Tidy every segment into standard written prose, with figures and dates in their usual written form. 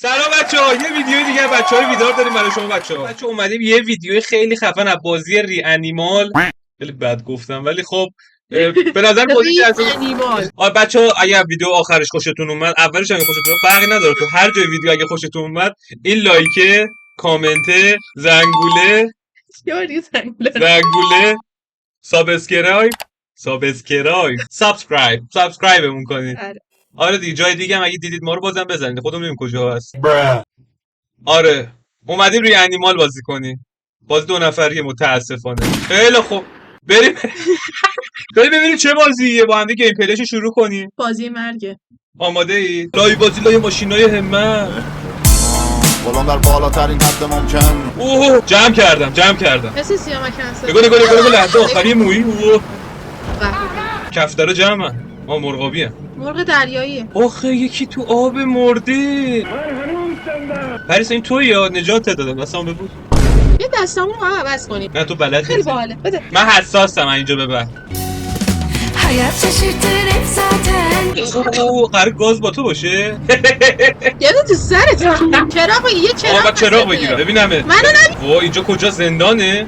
سلام بچه‌ها، یه ویدیو دیگه بچه‌ها ویدیو داریم برای شما بچه‌ها. اومدیم یه ویدیو خیلی خفن از بازی ری انیمال. خیلی بد گفتم ولی خب به نظر بازی انیمال. بچه‌ها اگه ویدیو آخرش خوشتون اومد، اولش اگه خوشتون اومد فرقی نداره، تو هر جای ویدیو اگه خوشتون اومد این لایک، کامنت، زنگوله، سابسکرایبمون کنید. آره دیگه جای دیگه هم اگه دیدید ما رو بازم بزنید، خودمون میدونیم کجا هست. آره اومدیم روی انیمال بازی کنیم، بازی 2 نفریه متاسفانه. خیلی خوب بریم ببینیم چه بازیه، با هم دیگه گیم پلیشو شروع کنیم. بازی مرگه. آماده ای؟ لای بازی لای ماشینای همت بلند در بالاترین حد ممکن. اوه جمع کردم مثل سیامک کنسل. نگاه لحظه آخری مویی. اوه کفترا جمع. ما مرغابی هم. مرغ دریاییه. آخه یکی تو آب مرده. پریسا این توی یا نجات دادم دستم بود. یه دستامون رو عوض کنیم. نه تو بلد نیستی. خیلی باحاله. بده. من حساسم اینجا ببر. hayat şaşırtır hep zaten. اوه قرار گاز با تو باشه. یه تو سرت. چراغ بگیر. یه آقا چراغ بده. بگیرم ببینمت. منو نبین. وای اینجا کجا زندانه؟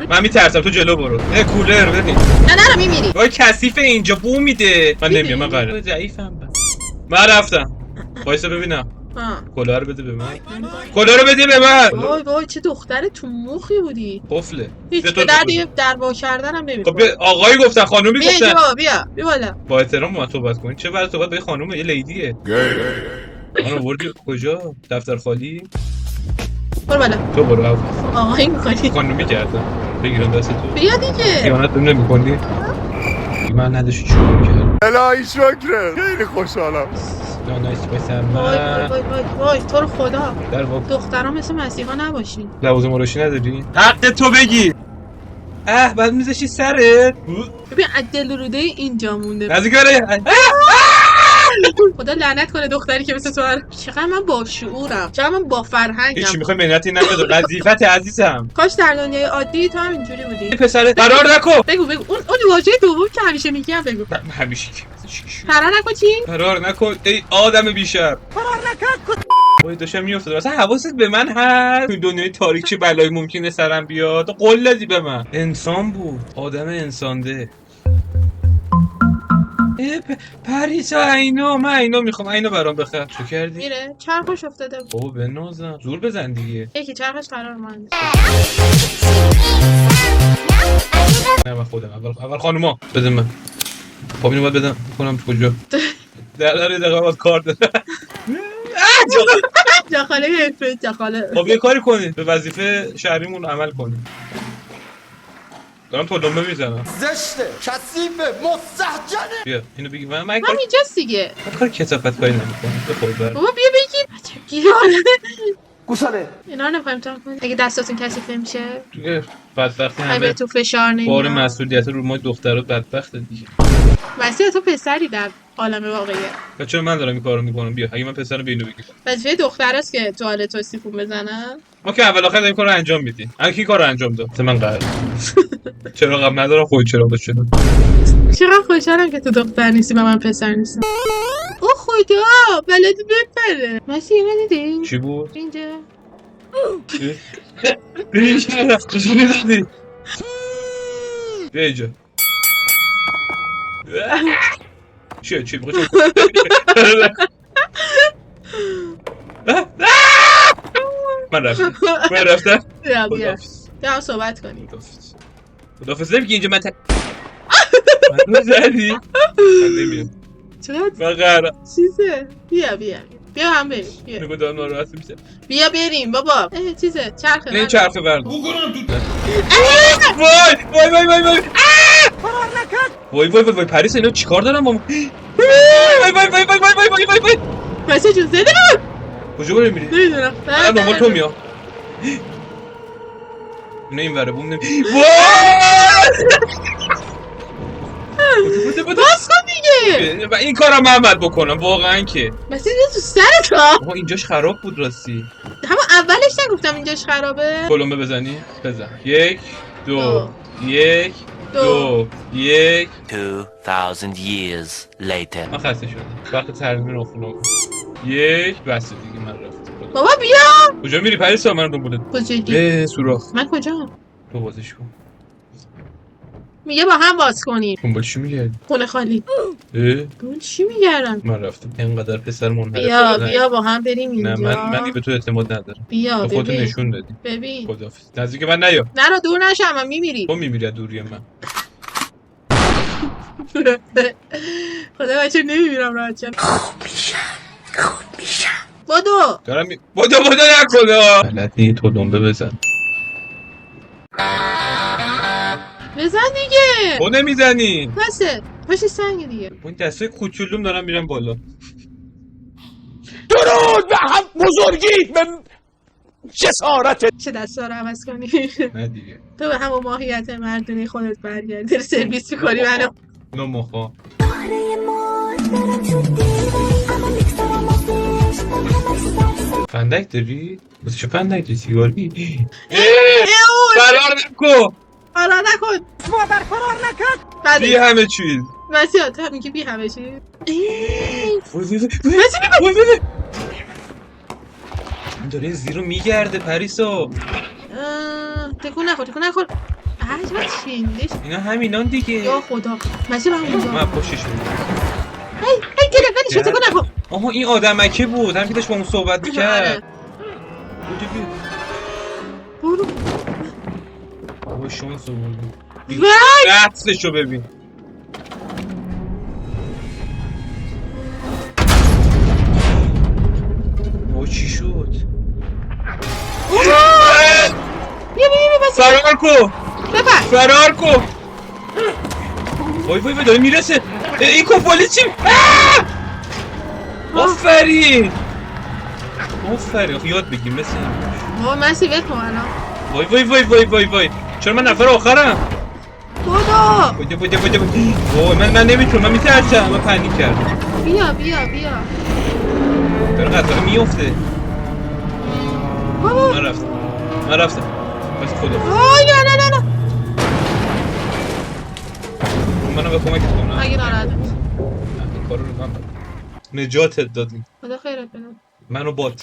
من میترسم تو جلو برو. کولر ببین. نه نرو میمیری. وای کثیف اینجا بو میده. من نمیام، من قراره ضعیفم. من رفتم. وایسا ببینم. کلاه رو بده به من. کلاه رو بده به من. وای چه دختر تو مخی بودی. قفله. هیچ به درد در وا کردن هم نمیخوره. خب آقایی گفتن خانومی گفتن. بیا بالا. با احترام با صحبت کنین. چه برای صحبت با خانومه؟ یه لیدیه. من آوردی کجا؟ دفتر خالی؟ برو بالا. تو برو. آقایی میکنی. خانومی کردم. بگیرم دست تو. بیا دیگه. خیانت نمی‌کنی؟ من نداشت چیکار کرد. الهی شکره. خیلی خوشحالم. نه نایس وای تو رو خدا. در واقع دخترها مثل مسیحا نباشین. لوازم آرایشی نداری؟ حق تو بگی. بعد میذاشی سرت. ببین دل روده اینجا مونده. نزدیکاره. خدا لعنت کنه دختری که مثل تو هر. چقدر من با شعورم، چقدر من با فرهنگم. هیچی میخوای منتی نکنه وظیفت عزیزم. کاش در دنیای عادی تو هم اینجوری بودی. این پسر فرار نکن. بگو اون واژه دوم که همیشه میگم بگو. همیشه فرار نکن چی؟ فرار نکن ای آدم بیشرف. فرار نکن. وای داشتم میافتاد. اصلا حواست به من هست؟ تو دنیای تاریک چه بلایی ممکنه سرم بیاد؟ قول دادی به من. انسان بود، آدم انسانده. پریسا اینو میخوام. اینو برام بخر. چه کردی؟ میره چرخش افتاده. بابا بنازم زور بزن دیگه. یکی چرخش قرار من. نه من خودم اول خانوما بده من. خب اینو باید بدم کنم کجا؟ در دقیقه باید کار داره. جاخاله حرفه جاخاله. خب یه کاری کنید، به وظیفه شهریمون عمل کنید. دارم تلمبه میزنم. زشته، کثیفه، مستهجنه. بیا اینو بگی. من اینجاست دیگه. کار کثافت کاری نمی‌کنم. بخور بر. بابا بیا بگیر. بچه گیرانه. گوساله. اینا رو نمی‌خوایم تا کنیم. اگه دستاتون کثیف نمیشه، دیگه بدبختی همه همه تو فشار نمیاد. بار مسئولیت رو ما دخترها بدبخته دیگه. واسه تو پسری در عالم واقعیه. چرا من دارم این کارو میکنم؟ بیا اگه من پسرم بینو بگیر. وظیفه دختراست که توالت و سیفون بزنن. ما که اول آخر این کارو انجام میدیم. کی کارو انجام داد؟ من قرار. چرا قبل ندارم خود چرا باشه. چقدر خوشحالم که تو دختر نیستی و من پسر نیستم. او خدا بلدی بپره. مسی اینو دیدی؟ چی بود؟ اینجا. اینجا کجوری دادی؟ بیا اینجا. چی بخواه من رفتم. بیا صحبت کنی. خدافظ نمیگی اینجا من من زدی؟ من نمیم چقدر؟ من قرارم چیزه؟ بیا هم بریم. نگو دارم ناراحت میشه. بیا بریم بابا. چیزه چرخه. این چرخه برد. وای پریسا اینا چیکار دارن با ما؟ وای پریسا جون زده من. کجا بریم میری؟ نمیدونم. من دنبال تو میام. اینا این وره بوم باز کن دیگه. و این کارم من باید بکنم واقعا که. مثل تو سرت ها. آها اینجاش خراب بود راستی. همون اولش نگفتم اینجاش خرابه. کلمبه بزنی؟ بزن. 1 2 1 2 1 2000 years later. من خسته شدم. وقت ترمیم رو خونه. یک بس دیگه من رفتم. بابا بیا. کجا میری پریسا؟ من دنبالت. کجا؟ سوراخ. من کجا؟ تو بازش کن. میگه با هم باز کنیم. دنبال چی میگردی؟ خونه خالی. دون چی میگردم؟ من رفتم. اینقدر پسر منحرف. بیا با هم بریم نه اینجا. من به تو اعتماد ندارم. بیا تو خودتو ببین. نشون دادی. ببین. خداحافظ. نزدیک من نیا. نرو دور نشم من میمیری. تو میمیری از دوری من. خدا بچه نمیمیرم راحت شم. خوب میشم. بدو. دارم بدو نکنه. بلد نیست تو دنبه بزن. بزن دیگه. تو نمیزنی. پسه. پاشی سنگ دیگه. این دستای کوچولوم دارم میرم بالا. درود به هم بزرگی به جسارت. چه دستا رو عوض کنی؟ نه دیگه. تو به همون ماهیت مردونه خودت برگردی سرویس میکنی منو. نو مخا. فندک داری؟ واسه چه فندک داری؟ سیگاری؟ فرار نکن! فرار نکن. مادر فرار نکن. بی همه چیز. مسیح تو میگی بی همه چیز. وای داره زیرو میگرده پریسا. تکون نخور. عجب چندش. اینا همینان دیگه. یا خدا. مسیح من اونجا. من پشتش میدم. هی گلفنی شو تکون نخور. آها این آدمکه بود. هم که داشت با اون صحبت میکرد. برو. بابا شانس آوردی. وای. رقصشو ببین. بابا چی شد؟ بیا بس. فرار کن. بپر. فرار کن. وای داره میرسه. این کفالی چی؟ آفرین یاد بگیم مثل این. بابا مسیح ول کن الان. وای چرا من نفر آخرم؟ بودو. وای من نمیتونم. من میترسم. من پنیک کردم. بیا داره قطعه میفته. بابا. من رفتم بس خدا. وای نه. منو به کمکت کنم. اگه ناراحت این کارو رو من نجاتت دادیم. خدا خیرت بده. منو بات.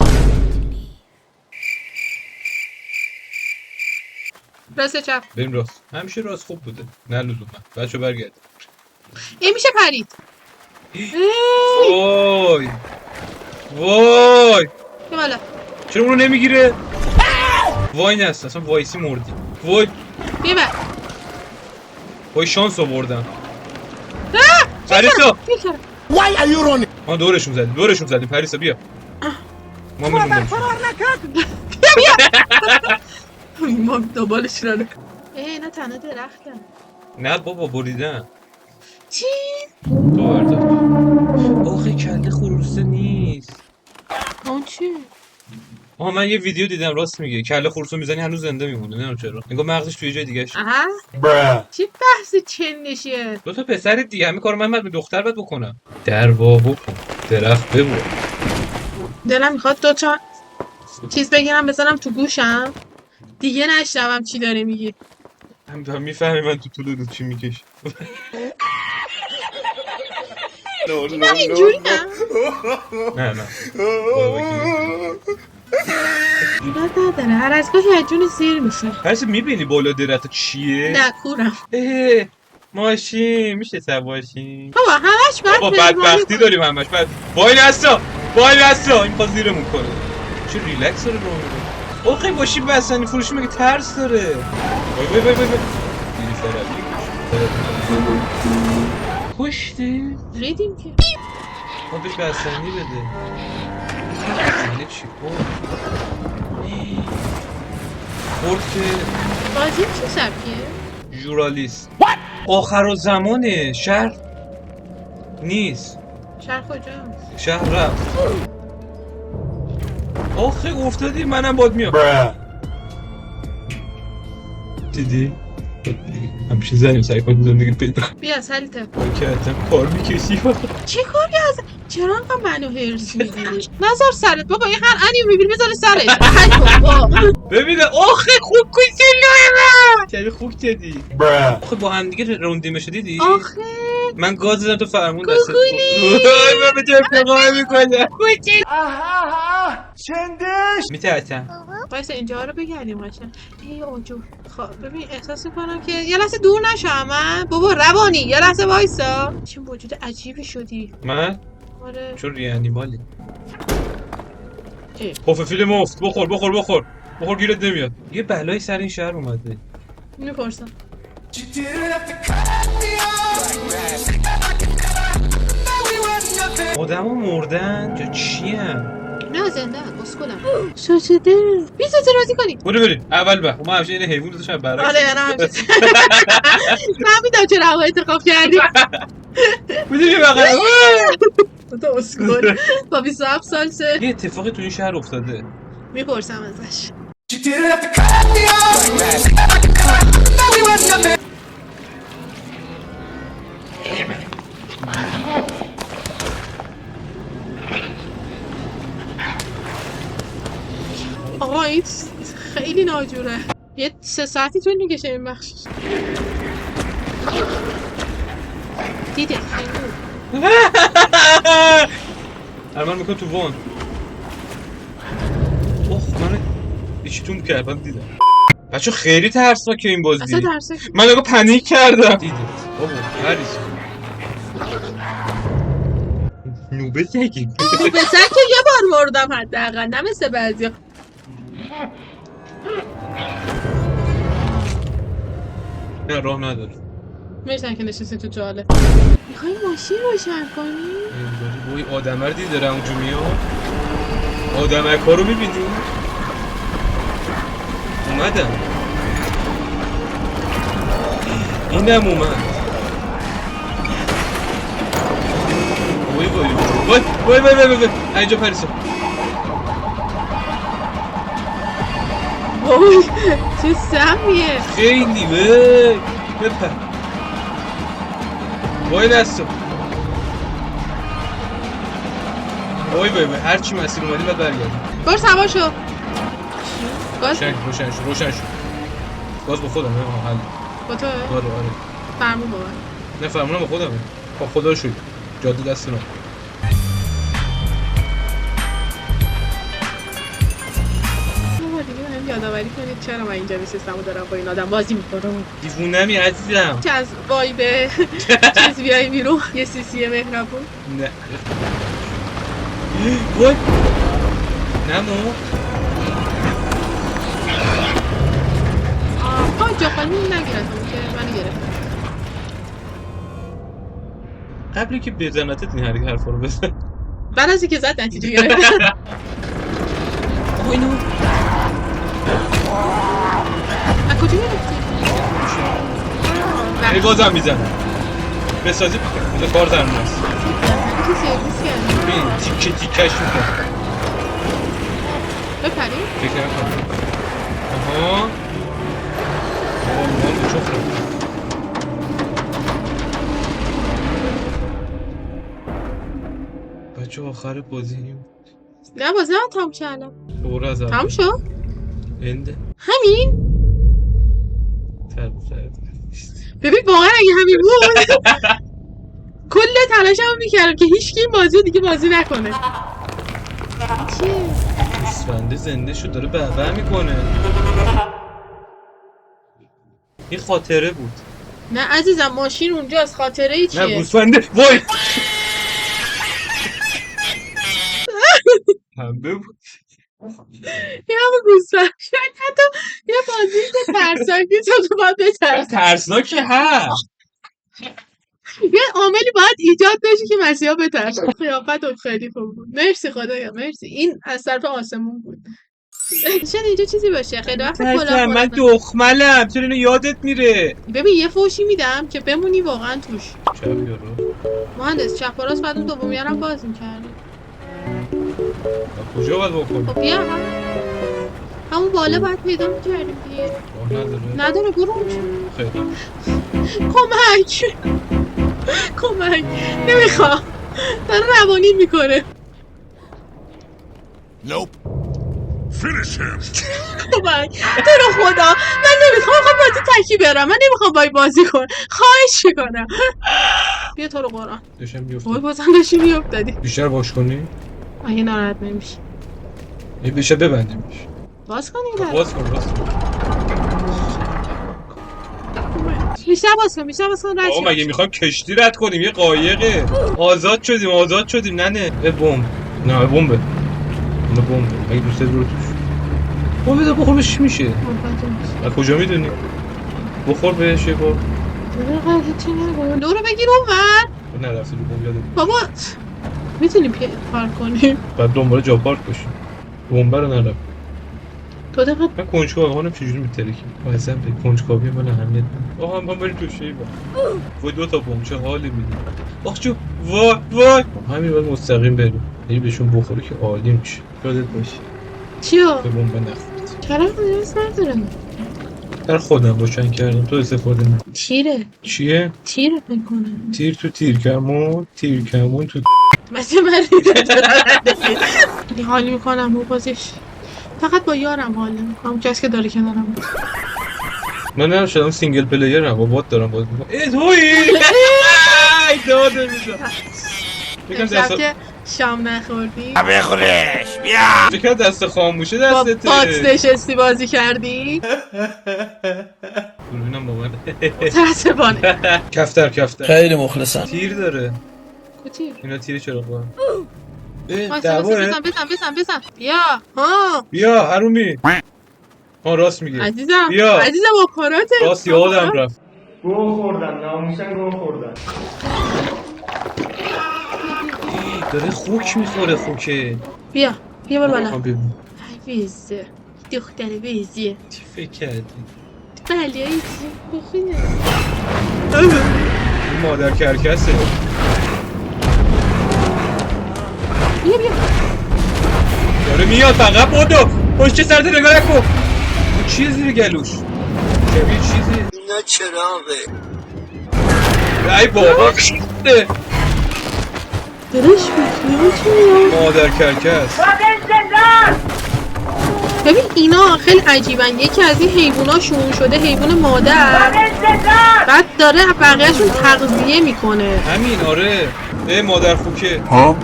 راست چپ. بریم راست. همیشه راست خوب بوده. نه لزوما. بچه برگرد. این میشه پرید. وای بیا بالا. چرا اونو نمیگیره؟ وای نست اصلا وایسی مردی. ببر. وای شانس آوردم. پریسا Why are you running? ما دورشون زدیم پریسا بیا. ما میموندیم. ما دوبالش رانه. نه تنها درختم. نه بابا بریدن. چی؟ تو بردار. آخه کله خروسه نیست. اون چی؟ آها من یه ویدیو دیدم راست میگه کله خروسه میزنی هنوز زنده میمونه. نمیدونم چرا. انگار مغزش توی جای دیگه. آها. چی بحث چندشیه؟ دو تا پسر دیگه همه کارو من به دختر باید بکنم. در وا بکن. درخت ببر. دلم میخواد دو تا چیز بگیرم بزنم تو گوشم دیگه نشنوم چی داره میگی. هم میفهمی من تو طول روز چی میکشم. من اینجوری نه ایراد نداره هر از گاهی از جون سیر میشه. پس میبینی بالا درخت چیه؟ نه کورم. ماشین میشه سواشین. بابا همش بعد بابا بدبختی داریم همش بعد. وای نستا این پا زیرمون کنه. چه ریلکس داره رو میره. آخه باشی بستنی فروشی مگه ترس داره. وای دیدی فرابی کشته ریدیم که ما بهش بستنی بده. اینه چی خورد که بازی چی سبکیه؟ ژورالیست. آخرالزمانه. شهر نیست. شهر کجا؟ شهر رفت. آخه افتادی منم باد میام. دیدی؟ همشه زنیم سعی کنیم زندگی پیدا. بیا سلیته که اتم کار میکشی. چه کاری از چرا انقدر منو هرس میدی؟ نظر سرت بابا این هر انی میبینی بذاره سرت. ببینه آخه خوب کشیلوه من چه خوب کردی. آخه با هم دیگه روندیمه شدی دیدی؟ آخه من گاز دادم تو فرمون دست من به تو افتقاه میکنم میترسم وایسا اینجا رو بگردیم قشنگ. ای آجور. خب ببین احساس میکنم که یه لحظه دور نشم من. بابا روانی یه لحظه وایسا. چه وجود عجیبی شدی. من؟ آره. چون ریانیمالی خوف فیلم افت. بخور گیرت نمیاد. یه بلایی سر این شهر اومده. میپرسم آدم ها مردن یا چی هم؟ نه زنده هم اسکولم شده بیسته راضی کنی. بریم اول ما همشه این حیوان داشتم برعکس. آره یعنی همشه نمیدونم چرا هوا انتخاب کردی. بودیم بقیه تو اسکول با 27 سال سه. یه اتفاقی تو این شهر افتاده. میپرسم ازش. آقا این خیلی ناجوره. یه 3 ساعتی طول میکشه این بخش. دیده خیلی من میکنم تو وان. اوه من ایشتون کردم دیدم. بچه خیلی ترسناکه این بازی. اصلا ترسه. من نگاه پنیک کردم. دیدید بابا هریس نوبه سگی نوبه سگ که یه بار مردم حداقل نه مثل بعضیا. نه راه نداره. میشتن که نشستی تو جاله. میخوایی ماشین روشن کنی؟ بوی آدمه رو دیدی داره اونجا میاد. آدمه کارو میبینی؟ اومدم اینم اومد. وای اینجا پریسا. وای چه سمیه. خیلی وای بپر وای دستو وای هرچی مسیر اومدی باید برگردی. بار سوا شو. روشن شو. باز با خودم حل. با تو؟ آره فرمون با من. نه فرمونم با خودمه. با خدا شوی جاده دست من. یادآوری کنید چرا من اینجا نشستم و دارم با این آدم بازی میکنم. دیوونمی عزیزم. چه از وایبه چیز بیایی بیرون. یه سیسی مهربون. نه وای نمو آه جا خالی نگیرتم که منو گرفت. قبلی که بزنتت این حرفا رو بزن. بعد از اینکه زد نتیجه گرفت. آقا اینو از کجا گرفتی؟ ای بازم میزنم بسازی بزن کار زرمون هست. که سرویس کردی ببین تیکه تیکش میکنم. بپری؟ فکر نکنم. آها بابا به چخرم. بچه آخر بازی نه بازی هم تموم شد الان. دوره از تموم شد؟ انده همین؟ تر ببین واقعا اگه همین بود کل تلاشمو میکردم که هیچکی این بازی رو دیگه بازی نکنه. چیه؟ گوسفنده زنده شد داره بهبه میکنه. این خاطره بود. نه عزیزم ماشین اونجاست. خاطره ای چیه؟ نه گوسفنده وای همه بود. یه همه گوسفند شاید حتی یه بازی که ترسناکی تو باید بترس. ترسناکه هست. یه عاملی باید ایجاد بشه که مسیحا بترسن. قیافت خیلی خوب بود. مرسی خدایا مرسی. این از طرف آسمون بود. شاید اینجا چیزی باشه. خیلی وقت کلا من دخملم چرا اینو یادت میره. ببین یه فوشی میدم که بمونی واقعا توش. چه یارو مهندس چپ و راست بعد اون دومیه رو باز می‌کردی. کجا باید بکنم؟ خب بیا همون بالا باید پیدا می‌کردیم دیگه. نداره برو اونجا. خیلی کمک نمیخوام. داره روانی میکنه. کمک تو رو خدا من نمیخوام بازی تکی برم. من نمیخوام بازی کنم. خواهش میکنم بیا تو رو قرآن. داشتم وای میافتاد. بازم داشتی میافتادی. بیشتر باش کنی؟ اگه ناراحت نمیشی این بیشتر ببندیمش. باز کنی در باز کن باز کن. بیشتر باز کن رد آقا شو. مگه میخوایم کشتی رد کنیم؟ یه قایقه. آزاد شدیم ننه. بمب. نه بمبه. اون بمبه. اگه دوست داری برو توش. بمب بده بخور بهش میشه. از کجا میدونی؟ بخور بهش یه بار. دورو بگیر اونور. نه رفتی رو بمب یادم. بابا میتونیم پارک کنیم. بعد دنبال جا پارک باشیم. بمب رو نرفت. تو دقیقا من کنجکاو خانم چجوری میترکیم؟ واسه به کنجکاوی من اهمیت نمیده. آها من بریم تو شیبا. وای دو تا بمب چه حالی میده. آخ جو وای همین باید مستقیم بریم. یعنی بهشون بخوره که عالی میشه. یادت باشه. چیو؟ به بمب نخورد. چرا نیاز ندارم در خودم روشن کردم تو استفاده نکن. چیره چیه؟ فکر کنم تیر تو تیر کمون تو مثل من حالی میکنم با بازیش فقط با یارم حال نمیکنم کسی که داره کنارم من نه شدم سینگل پلیرم با بات دارم بازی میکنم. ای تویی ای داده میدم امشب که شام نخوردی بخورش بیا فکر دست خاموشه با دستته بات نشستی بازی کردی دوربینم با من متاسفانه کفتر خیلی مخلصم تیر داره کتی اینا تیر چرا با بزن بیا ها بیا حرومی راست میگه عزیزم بیا. با کاراته راست یادم رفت گوه خوردن ناموسن گوه خوردن داره خوک میخوره خوکه بیا برو بالا ببین ویزه دختر ویزیه چی فکر کردی بله ایزی بخونه این مادر کرکسه بیا داره میاد فقط بودو پشت سرت نگاه نکن اون چیه زیر گلوش شبیه چیزی اینا چراغه ای بابا کشته درش بکنیم چی مادر کرکس ببین اینا خیلی عجیبن یکی از این حیوونا شون شده حیوان مادر بعد داره بقیهشون تغذیه میکنه همین آره مادر خوکه ها؟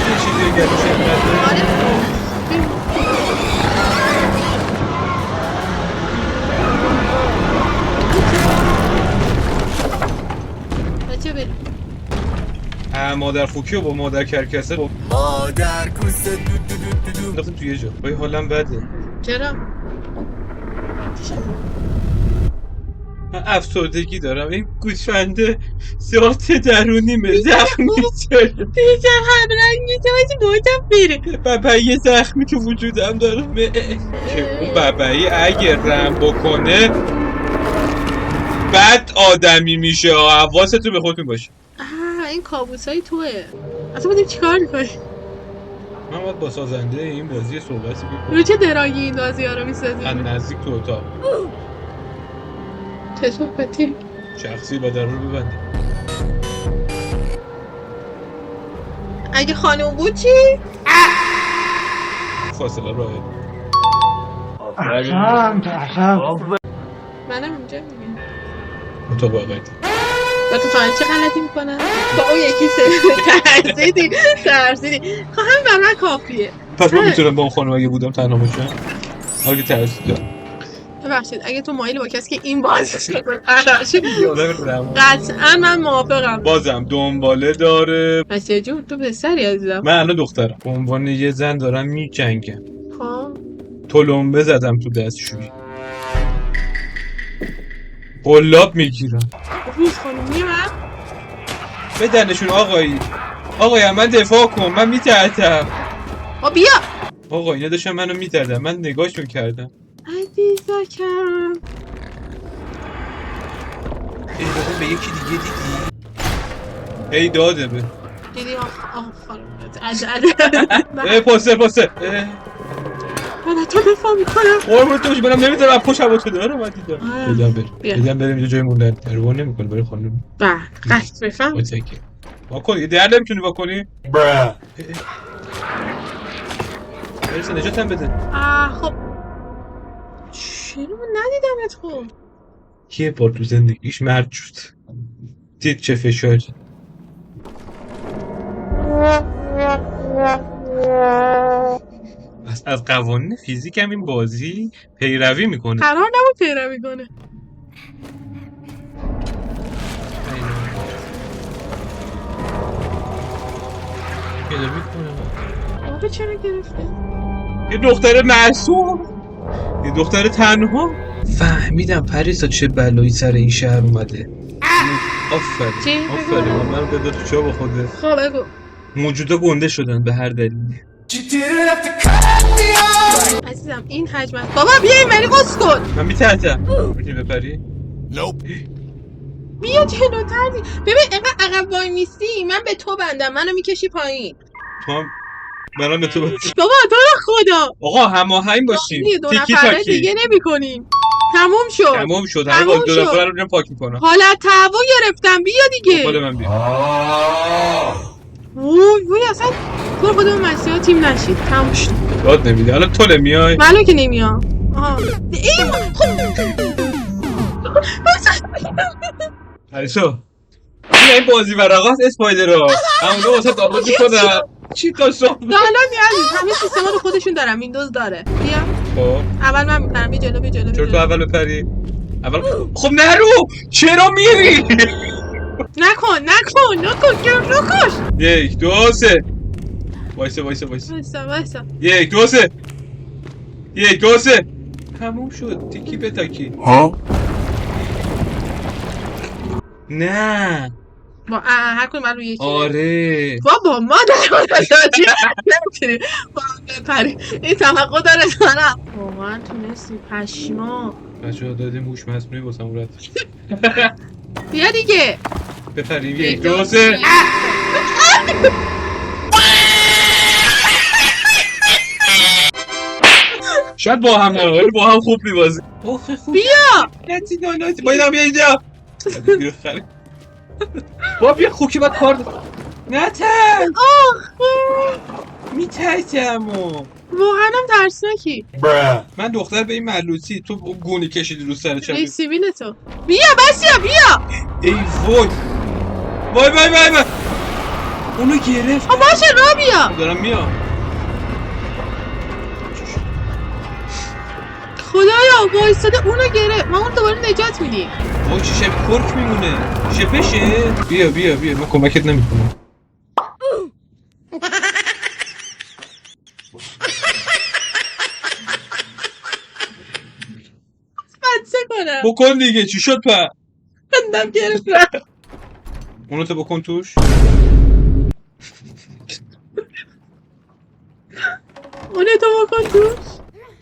یه چیزی گلوش اینقدر آره بچه بریم مادر خوکی و با مادر کرکسه با مادر کوسه انداختیم توی یه جا بایی حالم بده چرا؟ من افسردگی دارم این گوسفنده ذات درونیمه زخمی شده دیگه هم رنگی که باید بایدم بره ببعی زخمی تو وجودم دارم که اون ببعی اگه رم بکنه بد آدمی میشه حواستون به خودتون باشه این کابوس های توه اصلا بودیم چیکار میکنی؟ من باید با سازنده این بازی صحبتی رو چه درانگی این بازی ها رو میسازی؟ از نزدیک تو اتاق چه صحبتی؟ شخصی با در رو ببندیم اگه خانوم بود چی؟ فاصله راه منم اینجا میگم مطابقتی با تو فایل چه غلطی میکنم؟ با اون یکی ترسیدی خواهم بر من کافیه پس من میتونم با اون خانم اگه بودم تنها باشم اگه ترسیدم ببخشید اگه تو مایلی با کسی که این بازی قطعا قطعا من موافقم بازم دنباله داره پس یه جور تو پسری عزیزم من الان دخترم به عنوان یه زن دارم میجنگم خب تلمبه زدم تو دستشویی قلاب میگیرم روز خانومی من بدنشون آقایی من دفاع کن من میترسم بیا آقا اینا داشتن منو میتردن من نگاهشون کردم عزیزکم ای بابا به یکی دیگه دیدی ای داده به دیدی خانومیت عجله پاسه من تو دفاع میکنم قربونت توش برم نمیذارم پشم تو دارم من دیدم بیا. بدم بریم یه جای موندن دربار نمیکنه برای خانم قصد بفهم متشکرم واکن یه در نمیتونی واکنی برسه نجاتم بده خب چرا ندیدمت خب؟ یه بار تو زندگیش مرد شد، دید چه فشاری. از قوانین فیزیک هم این بازی پیروی میکنه. قرار نبود پیروی کنه. پیروی کنه. آقا چرا گرفته؟ یه دختر معصوم، یه دختر تنها. فهمیدم پریسا چه بلایی سر این شهر اومده. آفرین آفرین، من بده تو چا با خودت. خب بگو. موجودا گنده شدن به هر دلیلی. عزیزم این حجم است. بابا بیا این ولی قصد کن. من میترسم. میتونی بپری؟ بیا جلوتر دی. ببین اینقدر عقب وای میسی، من به تو بندم، منو میکشی پایین. تو هم منم به تو بندم. بابا تو رو خدا. آقا هماهنگ باشین. دو تیکی نفره تاکی. دیگه نمیکنیم. تموم شد. تموم شد. تموم همه دو شد. نفره رو میرم پاک میکنم. حالت هوا گرفتم، بیا دیگه. بالا من بیا. وای اصلا تو رو خدا مسیحا تیم نشید. تموم شد. داد نمیده. حالا تو نمیای. معلومه که نمیام. آها. پریسا این بازی ورقاست اسپایدرها. همونو واسه دابود میکنن. چی قشنگ. حالا میاد همه سیستما رو خودشون دارن، ویندوز داره. بیا. خب اول من میپرم. بیا جلو بیا جلو. چرا تو اول بپری؟ اول خب نرو. چرا میری؟ نکن نکش. 1 2 3. وایسا وایسا 1 2 3. 1 2 3. تموم شد. تیکی به تاکی. ها؟ نه با هر کدوم من رو یکی. آره بابا ما نمیتونی با بپری. این توقع داره منم. واقعا تونستی پشما. بچه ها دادیم هوش مصنوعی واسم رد. بیا دیگه بپریم. 1 2 3. شاید با هم نه ولی با هم خوب میبازی. اوخه خوب. بیا نتی ناناتی بایدم بیا اینجا. با بیا خوب که باید کار دارم. نه تن میترسم. واقعا هم ترسناکی. من دختر به این ملوسی تو گونی کشیدی رو سر چپی. سیبیل تو. بیا بسیا بیا. ای وای اونو گرفت. باشه را بیا. دارم میام. خدایا وایساده اونو گرفت. ما اون دوباره نجات میدیم. وای چه شبیه کرک میمونه. شپشه. بیا من کمکت نمیکنم. بچه کنم. بکن دیگه. چی شد په؟ بندم گرفتم. اونو تو بکن توش. اونو تو بکن توش.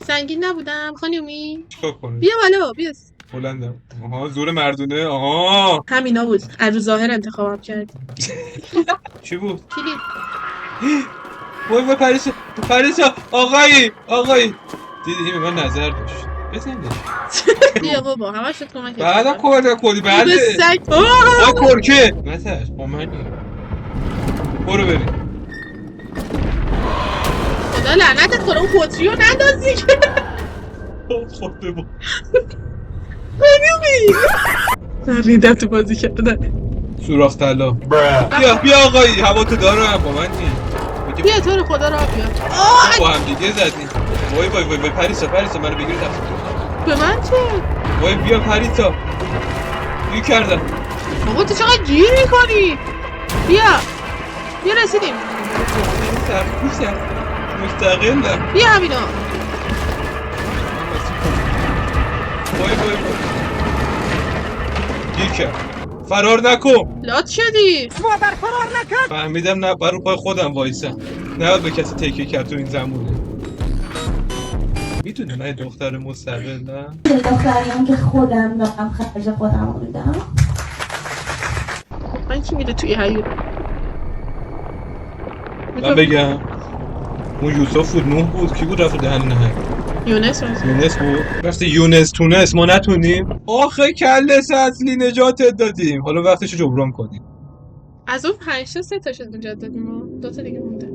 سنگین نبودم خانومی. چیکار کنی؟ بیا بالا بیا. بلندم. آها زور مردونه. آها همینا بود. از رو ظاهر انتخابم کردی. چی بود؟ کلید. وای پریسا آقایی دیدی این به من نظر داشت. بزنده. بیا بابا همش شد کمک. بعدا کمک کنی بعده. سگ. وای کرکه. نترس با منی. برو بریم. خدا لعنتت کنه اون پوتریو نندازی که. خورده با خانومی ریدم تو بازی کردن. سوراخ طلا. بیا آقایی هوا تو دارم با من نی. بیا تو رو خدا را بیا. با هم دیگه زدیم. وای پریسا منو بگیر دفت. به من چه؟ وای بیا پریسا. گیر کردم. بابا تو چقدر گیر میکنی؟ بیا رسیدیم. مستقلم. بیا همینا. وای گیر کرد. فرار نکن. لات شدی. مادر فرار نکن. فهمیدم نه برو پای خودم وایسم. نه به کسی تکیه کرد تو این زمونه. میدونی من دختر مستقلم. دختریم که خودم دارم خرج خودم بودم. من کی میره توی حیوت؟ من بگم اون یوسف بود نوح بود کی بود رفت دهن نه یونس بود رفت یونس تونس ما نتونیم. آخه کله اصلی نجاتت دادیم حالا وقتش جبران کنیم. از اون 5 تا 3 تاشو نجات دادیم و 2 تا دیگه مونده.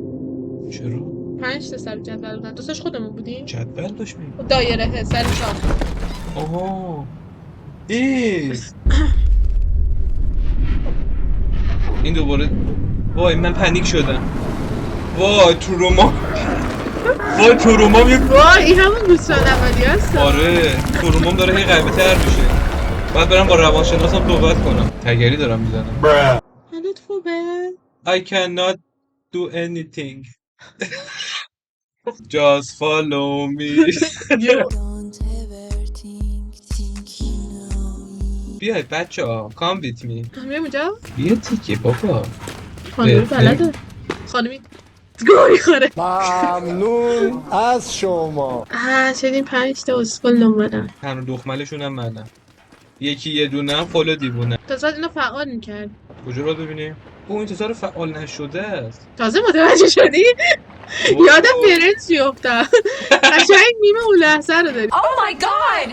چرا؟ 5 تا سر جدول بودن. دوستاش خودمون بودیم. جدول داشت میگه. دایره سر چهار. آها ای این دوباره وای من پنیک شدم. وای تروما وای ترومام یک وای این همون دوستان اولی هست. آره ترومام داره هی قوی تر میشه. باید برم با روانشناسم صحبت کنم. تگری دارم میزنم. حالت خوبه؟ I cannot do anything. Just follow me. بیاید بچه ها come with me. همیم اونجا؟ بیا تیکه بابا. خانمی بلده. خانمی گوی خوره. ممنون از شما. شدیم 5 تا اسکل دنبالم. تنها دخملشون هم منم. یکی یه دونه هم فالو دیوونه. تازه اینو فعال میکرد. کجا رو ببینیم؟ او انتظار فعال نشده است. تازه متوجه شدی؟ یادم فرنس بیفتم. قشنگ نیمه اون لحظه رو داری. Oh my god!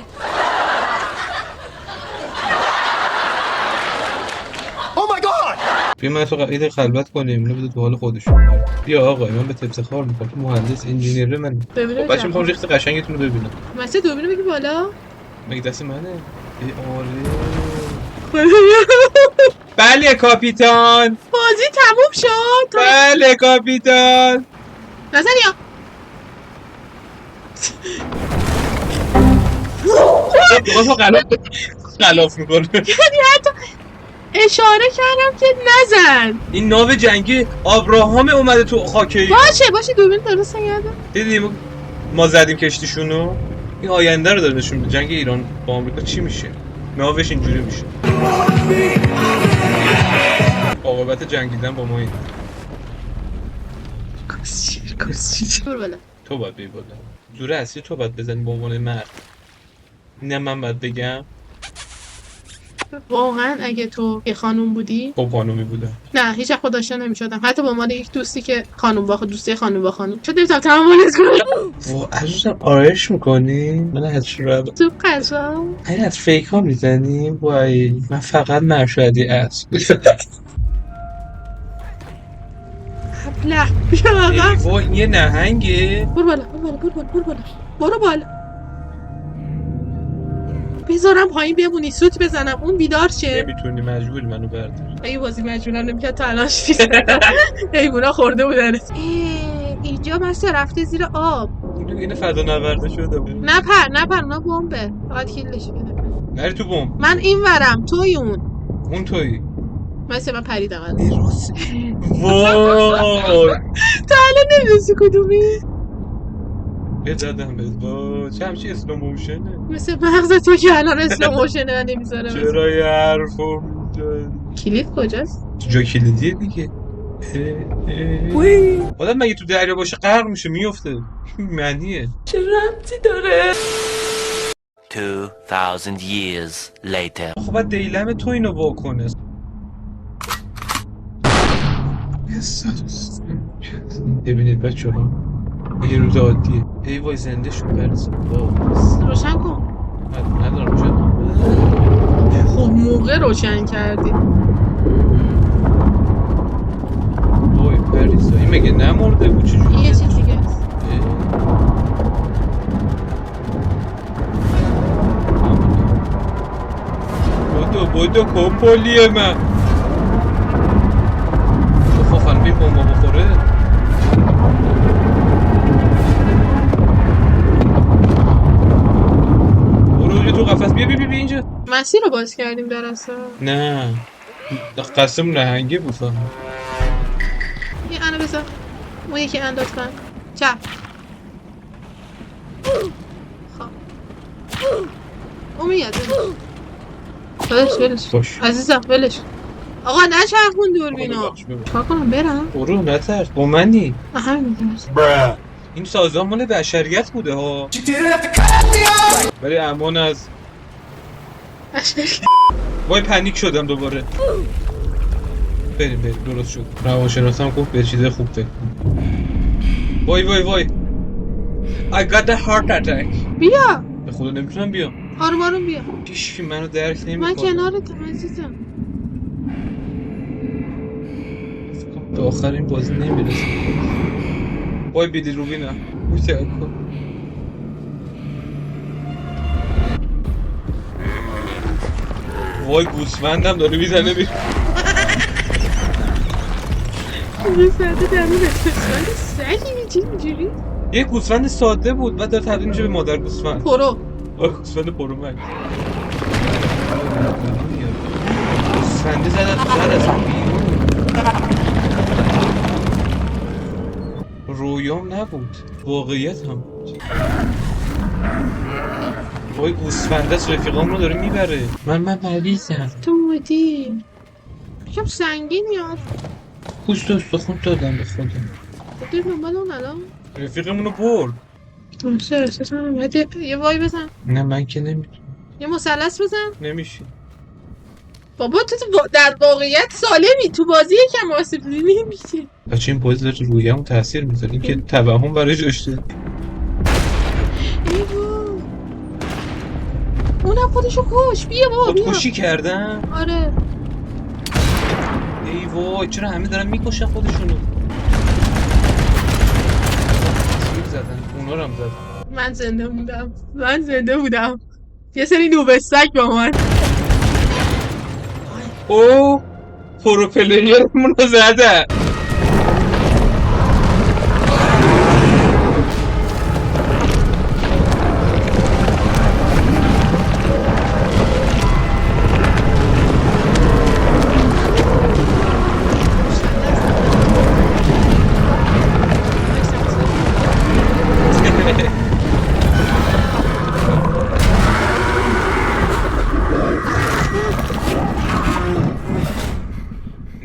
Oh my god! بیا من تو قید خلوت کنیم اینو بده تو حال خودشون. بیا آقا من به افتخار میکنم تو مهندس انجینیر منی. ببینم بچه میخوام ریخت قشنگتون رو ببینم. مثلا دوربینو بگی بالا. مگه دست منه؟ ای آره. بله کاپیتان. بازی تموم شد. بله کاپیتان. نظریا. خلاف میکنه. یعنی حتی اشاره کردم که نزن. این ناو جنگی آبراهام اومده تو خاکی. باشه دوربین درست نگردم. دیدیم ما زدیم کشتیشونو. این آینده رو داره نشون میده. جنگ ایران با آمریکا چی میشه؟ ناوش اینجوری میشه. عاقبت جنگیدن با ما این. کسچیر بالا. تو باید بی بالا. زور اصلی تو باید بزنی به عنوان مرد. نه من باید بگم. واقعا اگه تو یه خانوم بودی خب خانومی بودم. نه هیچ وقت داشته نمی‌شدم. حتی به عنوان یک دوستی که خانوم با دوستی خانوم با خانوم شد نمی‌تونم تمامش کنم. وا عزیزم آرایش میکنی؟ من از شراب تو قضا این از فیک ها میزنیم. وای من فقط مرشدی است. ابله بیا آقا. وای این یه نهنگه. برو بالا. بذارم پایین بمونی سوت بزنم اون بیدار شه. نمیتونی مجبوری منو بردار. اگه بازی مجبورم نمیکرد تلاش نیست. حیونا خورده بودن. اینجا مثلا رفته زیر آب. این فضا نورده شده بود. نپر اونا بمبه. فقط کیلش بده. نری تو بمب. من این ورم توی اون تویی. مثلا من پریدم از وای تا الان نمیدونستی کدومی؟ زدم بهت با چه همچی اسلو موشنه. مثل مغز تو که الان اسلو موشنه من نمیذارم. چرا یه حرفو می‌زنی؟ کلید کجاست؟ جا کلیدیه دیگه. آدم مگه تو دریا باشه غرق میشه میفته. معنیه. چه ربطی داره؟ 2000 years later. خب باید دیلم تو اینو واکنه. ببینید بچه ها یه روز عادیه. ای وای زنده شد برسه. روشن کن. ندارم روشن. خب موقع روشن کردی. وای پریسا این مگه نمرده بود چجوری؟ یه چیز دیگه است. بودو کمپولیه من. خفن بیم با ما بخوره. برو تو قفس بیا اینجا. مسیر رو باز کردیم در اصلا. نه قسم نهنگه بود فهم. این انو بذار. اون یکی انداز کن. چپ. خب اون میاد. ولش باش عزیزم ولش. آقا نچرخون دوربینو. چیکار کنم برم؟ برو نترس با منی. همین این سازمان مال بشریت بوده ها. ولی امان از وای پنیک شدم دوباره. بریم درست شد. روانشناسم گفت به چیز خوب فکر کن. وای I got a heart attack. بیا به خدا نمیتونم بیام. آروم بیا. هیچکی منو درک نمیکنه. من کنارتم عزیزم. به آخر این بازی نمیرسه. وای بیدی روبینه بوسه کن وای گوسفندم داره میزنه بیرون گوسفند درون گوسفند سگی میچی اینجوری یه گوسفند ساده بود بعد داره تبدیل میشه به مادر گوسفند پرو گوسفند پرومک گوسفنده زده از اون بیرون رویام نبود واقعیت هم بود وای گوسفنده از رفیقام رو داره میبره من مریضم تو بودی کم سنگین میاد پوست و استخون دادم به خودم دیر دنبال اون الان رفیقمونو برد باشه احساسم اومد یه وای بزن نه من که نمیتونم یه مثلث بزن نمیشه بابا تو در واقعیت سالمی تو بازی یکم آسیب دیدی نمیشه بچه این پوز داره رویمون تاثیر میذاره این که توهم برای داشته ایوه اونم خودشو کش بیا بابا بیا خودکشی کردن آره ای وای چرا همه دارن میکشن خودشونو تیر زدن اونا رو هم زدن من زنده بودم یه سری نوبستک با من او پرو پلیرمون رو زدن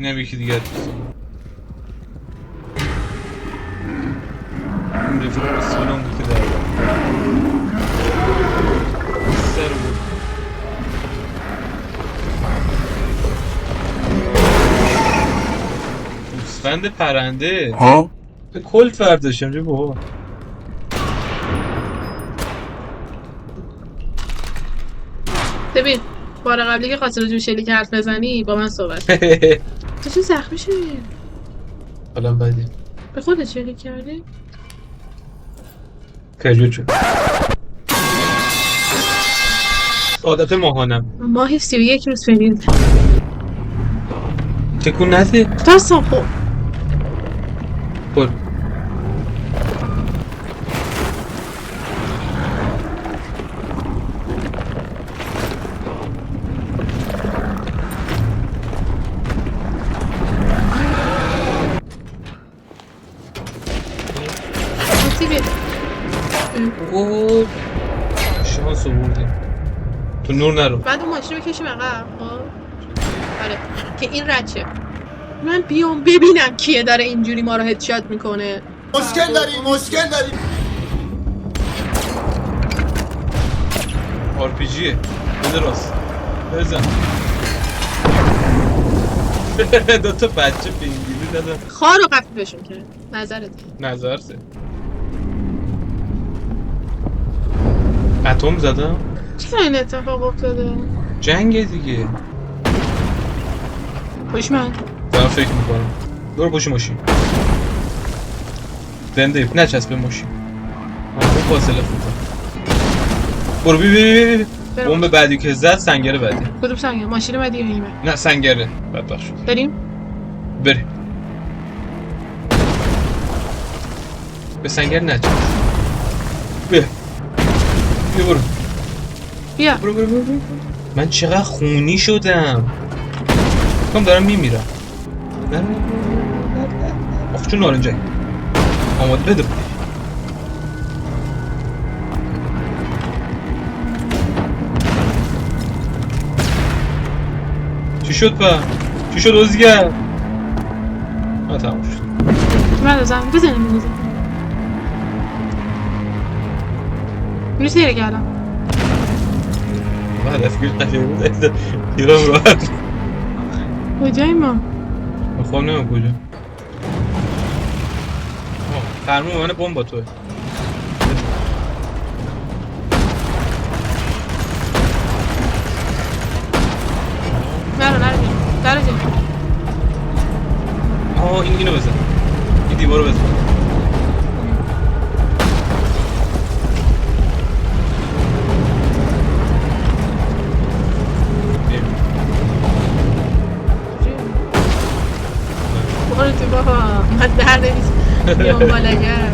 اینم یکی دیگه این رفیق بسیارم بود که در سر بود گوسفند پرنده ها؟ به کلت برداشتم چه بابا ببین بار قبلی که خاطر جو شلیک حرف بزنی با من صحبت تو چه زخمی شدی؟ حالا بعدی به خودت شلیک کردی؟ کجا شد عادت ماهانم ماهی 31 روز فعلی تکون نده دستم خوب برو اوه شانس آوردیم تو نور نرو بعد اون ماشین رو بکشیم عقب خب آره که این رچه من بیام ببینم کیه داره اینجوری ما رو هدشات میکنه مشکل داریم آرپیجیه بده راست بزن دوتا بچه پینگیلی دادن خار رو قفل بشون کرد نظرت نظر سه اتم زدم چرا این اتفاق افتاده؟ جنگ دیگه خوش من دارم فکر میکنم دور پشت ماشین زنده نچسب به ماشین من خوب فاصله خوبم برو بی بمب بعدی که زد سنگره بعدی کدوم سنگه؟ ماشین بعدی یا ایمه؟ نه سنگره بدبخت شد بریم؟ بریم به سنگر نچسب بیا برو بیا برو من چقدر خونی شدم کام دارم میمیرم نه آخ چون نارنجایی آماده بده چی شد با؟ چی شد اوزگر؟ تموم شد من دازم بزنیم میرسی یه گردم من هدف گیر قشنگ بود گیرم راحت کجایی ما؟ من خواب نمیم کجا فرمون من بوم با توه نرو درجه اینو بزن این دیوارو بزن برو تو بابا من در نمیز میام بالگر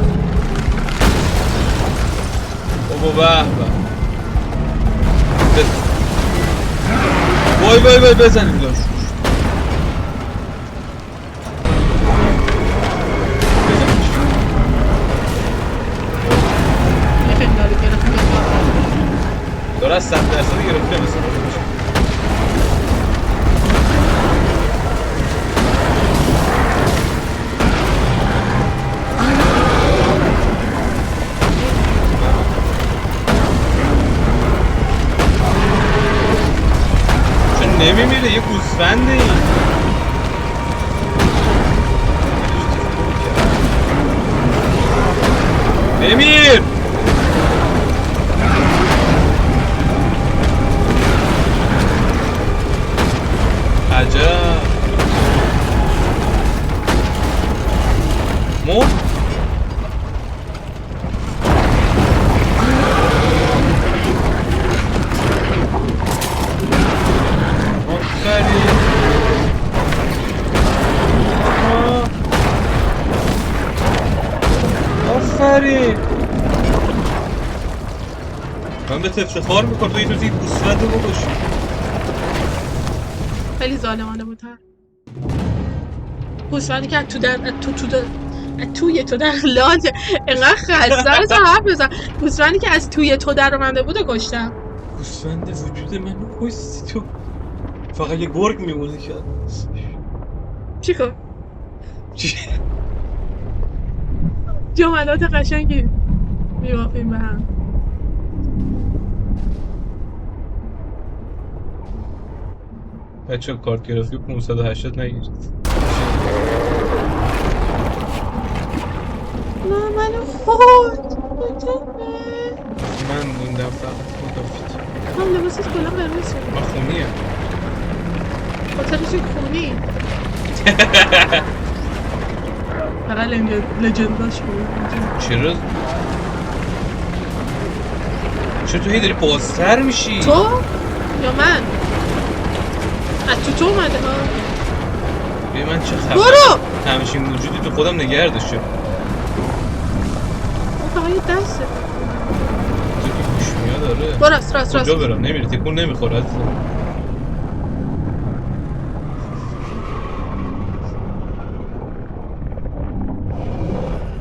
بابا به وای بزنیم داشت داره از 100% گرفته مثل چون نمیمیره یه گوسفنده این بمیر عجب مرد آفرین من به افتخار میکنم تو این روزی گوسفند رو بکشی خیلی ظالمانه بود ها گوسفندی که توی تو در لاجه اینقدر خسته رو حرف بزن گوسفندی که از توی تو در اومده بود و کشتم گوسفند وجود منو کشتی تو فقط یه گرگ میمونه که چی کن؟ چی؟ جملات قشنگی میوافیم به هم بچه کارت گرافیک 580 نگیرید نه منو خود من موندم فقط خدافید هم لباست کلا قرمز شد من خونیه خاطرش خونی فقط لجنداش بود چرا؟ چرا تو هی داری بازتر میشی؟ تو؟ یا من؟ از تو اومده ها به من چه خبر؟ برو! همچین موجودی تو خودم نگه داشته اون فقط یه دسته تو که گوش میاد داره برو راست کجا برم؟ نمیره تکون نمیخوره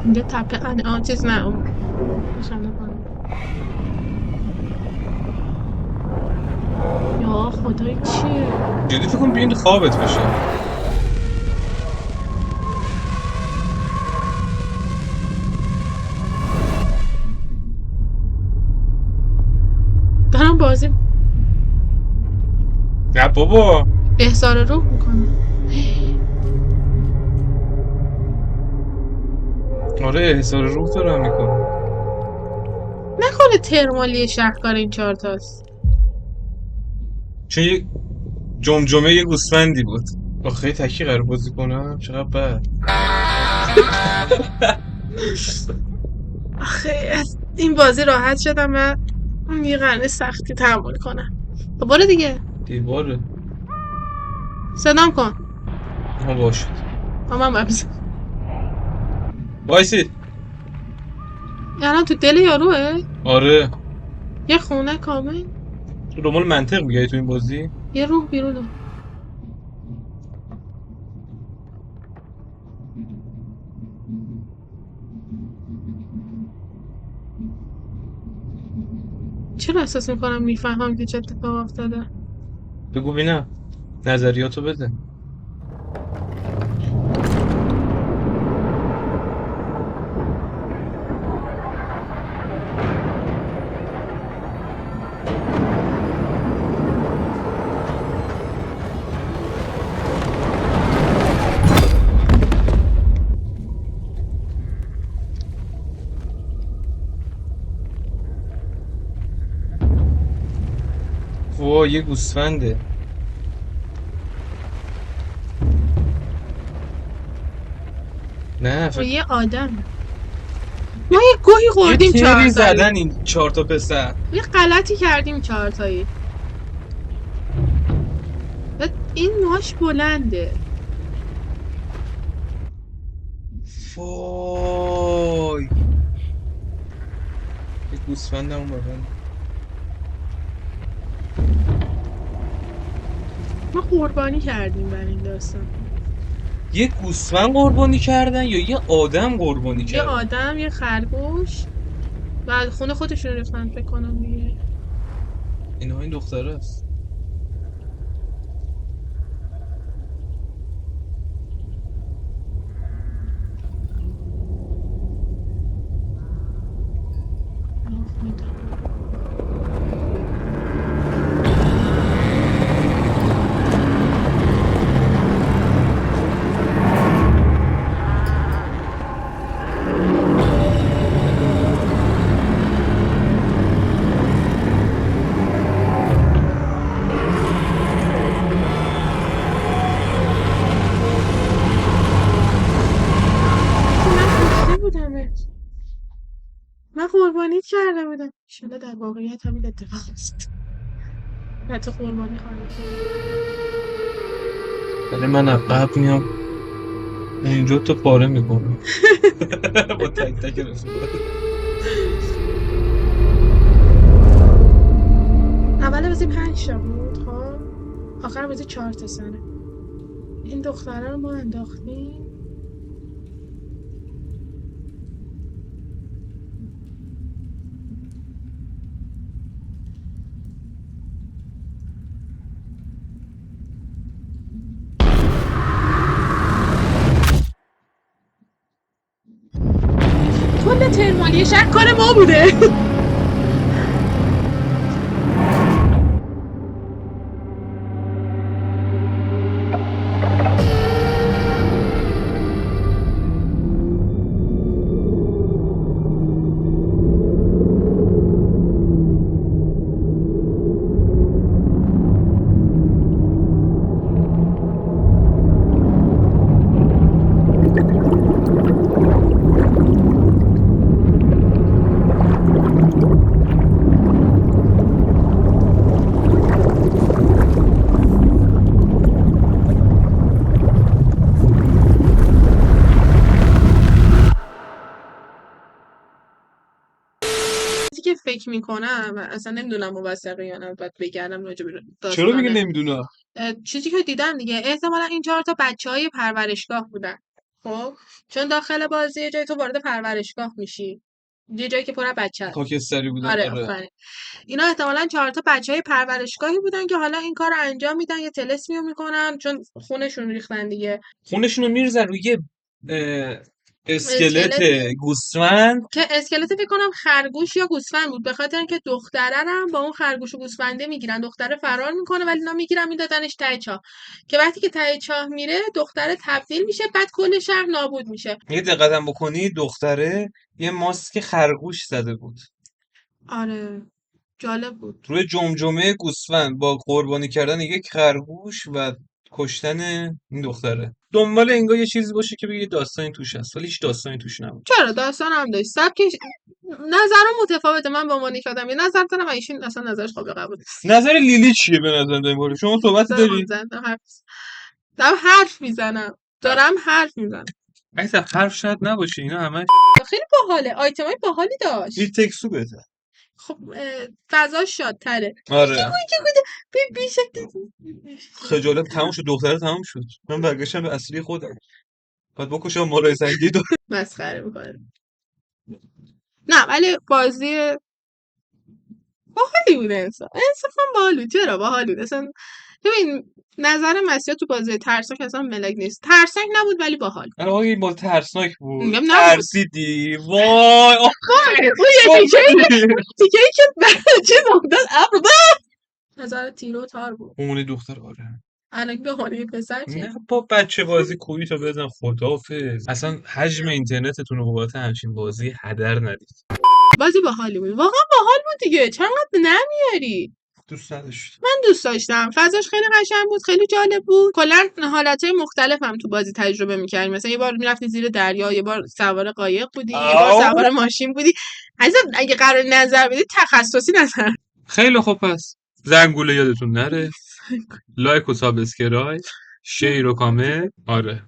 اینجا تپه چیز نه اون یا خدای چیه؟ جدی فکر کنم بیاین خوابت بشه دارم بازی نه بابا احضار روح میکنم آره احضار روح دارم میکنم نکنه ترمالی شهرکار این 4 تاست چون یه جمجمه یه گوسفندی بود آخه تکی قرار بازی کنم چقدر بد آخه از این بازی راحت شدم و یه قرنه سختی تحمل کنم خب برو دیگه دیواره صدام کن ها باشد من ببزم بایسید یعنی تو دل یاروه آره یه خونه کامل تو دنبال منطق میگردی تو این بازی یه روح بیرونه چرا احساس میکنم میفهمم که چه اتفاق افتاده بگو ببینم نظریاتو بده وای یه گوسفنده نه یه آدم ما یه گوهی خوردیم یه 4 تیری تایی زدن این 4 تا پسر یه غلطی کردیم 4 تایی این موهاش بلنده وای یه گوسفندم اومدن. ما قربانی کردیم برای این داستان. یه گوسفند قربانی کردن یا یه آدم قربانی یه کردن؟ آدم، یه خرگوش و خونه خودشون رو ریختن فکر کنم دیگه. اینها این دختره است. من قربانی کرده بودم. شده در واقعیت همین اتفاق است. نه تو قربانی خواهی ولی من از قبل میام اینجا تو پاره میکنم با تک تک رفیقات. اول بازی 5 تا بود خب آخر بازی 4 تا سنه. این دختره رو ما انداختیم. کل ترمالی شهر کار ما بوده. چیزی که فکر میکنم و اصلا نمیدونم موثقه یا نه باید بگردم راجع به چرا میگه داستانه. نمیدونم؟ چیزی که دیدم دیگه احتمالا این 4 تا بچهای پرورشگاه بودن. خب چون داخل بازی یه جایی تو وارد پرورشگاه میشی، یه جایی که پر از بچه هست. خاکستری بودن. آره آفرین. اینا احتمالا 4 تا بچهای پرورشگاهی بودن که حالا این کار رو انجام میدن، یه طلسمی رو میکنن چون خونشون ریختن دیگه. خونشون رو میرزن روی اسکلت اسکلت. گوسفند که اسکلت فکر کنم خرگوش یا گوسفند بود، به خاطر اینکه دختره رو هم با اون خرگوش و گوسفنده میگیرن. دختره فرار میکنه ولی اینا میگیرن میدادنش ته چاه، که وقتی که ته چاه میره دختره تبدیل میشه، بعد کل شهر نابود میشه. یه دقتم بکنی دختره یه ماسک خرگوش زده بود آره جالب بود. روی جمجمه گوسفند با قربانی کردن یک خرگوش و کشتن این دختره. دنبال انگار یه چیزی باشه که بگه داستانی توش هست ولی هیچ داستانی توش نبود. چرا داستان هم داشت، سبکش نظرم متفاوته. من با عنوان یک آدم یه نظر دارم و ایشون اصلا نظرش قابل قبول نیست. نظر لیلی چیه به نظر داریم؟ شما صحبت داری؟ دارم حرف میزنم. اصلا حرف شاید نباشه اینا همه خیلی باحاله، آیتمای باحالی داشت. این تکسو بده. خب فضاش شادتره. آره بی شکل خجالت تموم شد، دختره تموم شد، من برگشتم به اصلی خودم. بعد بکشم مالای زنگی دار. مسخره میکنه. نه ولی بازی باحالی بود. انصافا باحال بود. چرا باحال بود اصلا. ببین نظر مسیحا تو بازی ترسناک اصلا ملک نیست. ترسناک نبود ولی باحال. آره آقا این باز ترسناک بود. میگم نبود. ترسیدی وای اون یه تیکه‌ای که چیز افتاد ابر نظر تیرو و تار بود. اون دختر آره. الان به خونه پسر چی؟ نه با بچه بازی کوی تو بزن خداحافظ. اصلا حجم اینترنتتون رو بابت همچین بازی هدر ندید. بازی باحالی بود. واقعا باحال بود دیگه. چرا نمیاری؟ دوست نداشت. من دوست داشتم. فضاش خیلی قشنگ بود، خیلی جالب بود. کلا حالتهای مختلف هم تو بازی تجربه می‌کردیم. مثلا یه بار می‌رفتی زیر دریا، یه بار سوار قایق بودی، یه بار سوار ماشین بودی. عزیزم اگه قرار نظر بدی تخصصی نظر. خیلی خوب پس زنگوله یادتون نره. لایک و سابسکرایب، شیر و کامنت. آره